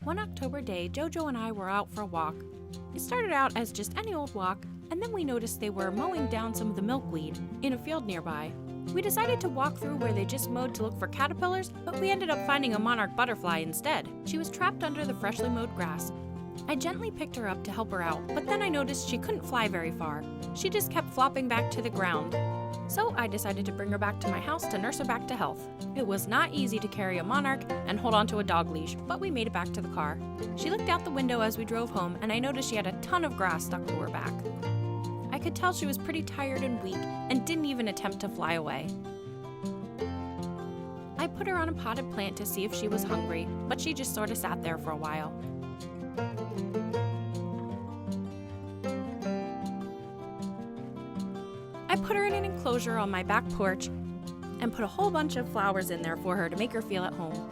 One October day, JoJo and I were out for a walk. It started out as just any old walk, and then we noticed they were mowing down some of the milkweed in a field nearby. We decided to walk through where they just mowed to look for caterpillars, but we ended up finding a monarch butterfly instead. She was trapped under the freshly mowed grass. I gently picked her up to help her out, but then I noticed she couldn't fly very far. She just kept flopping back to the ground. So I decided to bring her back to my house to nurse her back to health. It was not easy to carry a monarch and hold onto a dog leash, but we made it back to the car. She looked out the window as we drove home, and I noticed she had a ton of grass stuck to her back. I could tell she was pretty tired and weak and didn't even attempt to fly away. I put her on a potted plant to see if she was hungry, but she just sort of sat there for a while. I put her in an enclosure on my back porch and put a whole bunch of flowers in there for her to make her feel at home.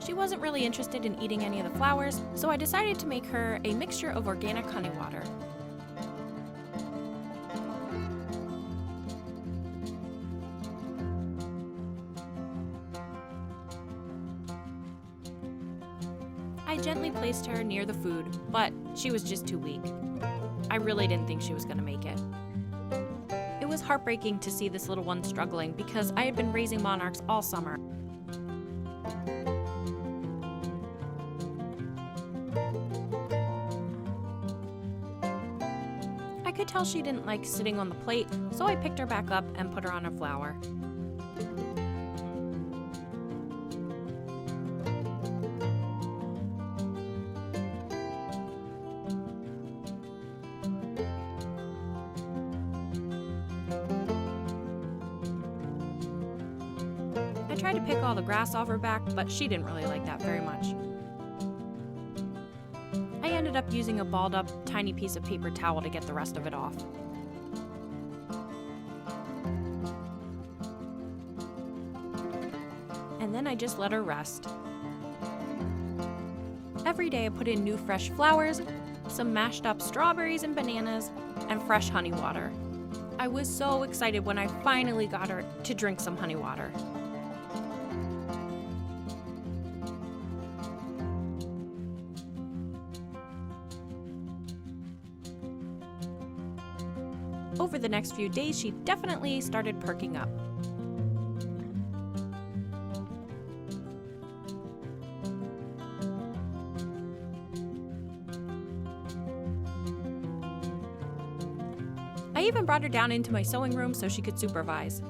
She wasn't really interested in eating any of the flowers, so I decided to make her a mixture of organic honey water. I gently placed her near the food, but she was just too weak. I really didn't think she was going to make it. It was heartbreaking to see this little one struggling because I had been raising monarchs all summer. I could tell she didn't like sitting on the plate, so I picked her back up and put her on a flower. I tried to pick all the grass off her back, but she didn't really like that very much. I ended up using a balled up tiny piece of paper towel to get the rest of it off. And then I just let her rest. Every day I put in new fresh flowers, some mashed up strawberries and bananas, and fresh honey water. I was so excited when I finally got her to drink some honey water. Over the next few days, she definitely started perking up. I even brought her down into my sewing room so she could supervise.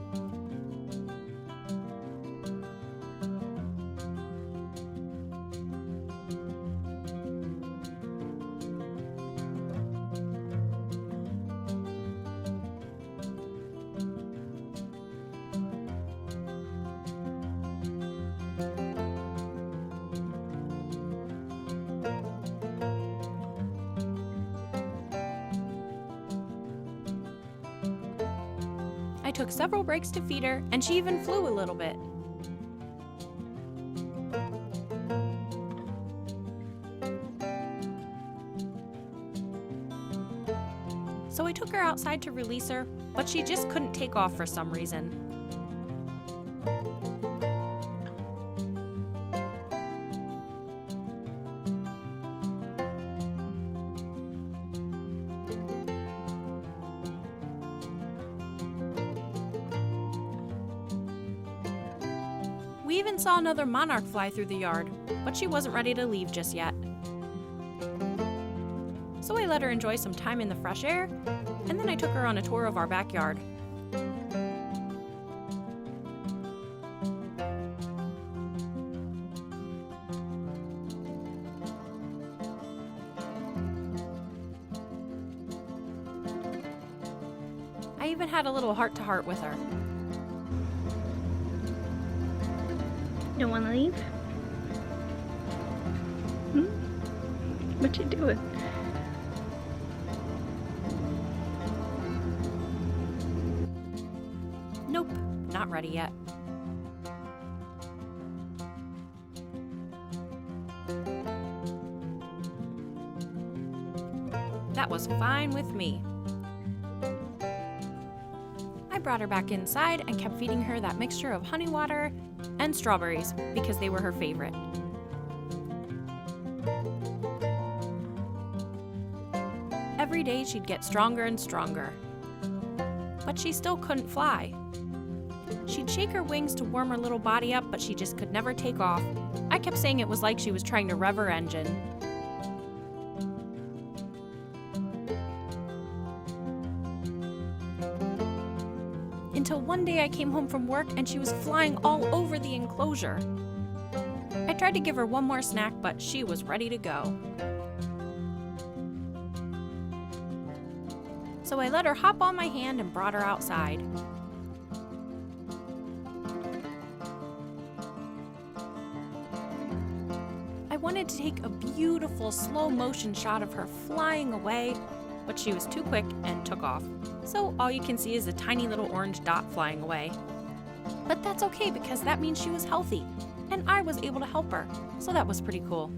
I took several breaks to feed her, and she even flew a little bit. So I took her outside to release her, but she just couldn't take off for some reason. We even saw another monarch fly through the yard, but she wasn't ready to leave just yet. So I let her enjoy some time in the fresh air, and then I took her on a tour of our backyard. I even had a little heart-to-heart with her. Don't want to leave? What you doing? Nope, not ready yet. That was fine with me. I brought her back inside and kept feeding her that mixture of honey water and strawberries because they were her favorite. Every day she'd get stronger and stronger, but she still couldn't fly. She'd shake her wings to warm her little body up, but she just could never take off. I kept saying it was like she was trying to rev her engine. Until one day I came home from work and she was flying all over the enclosure. I tried to give her one more snack, but she was ready to go. So I let her hop on my hand and brought her outside. I wanted to take a beautiful slow motion shot of her flying away, but she was too quick and took off. So all you can see is a tiny little orange dot flying away. But that's okay because that means she was healthy and I was able to help her, so that was pretty cool.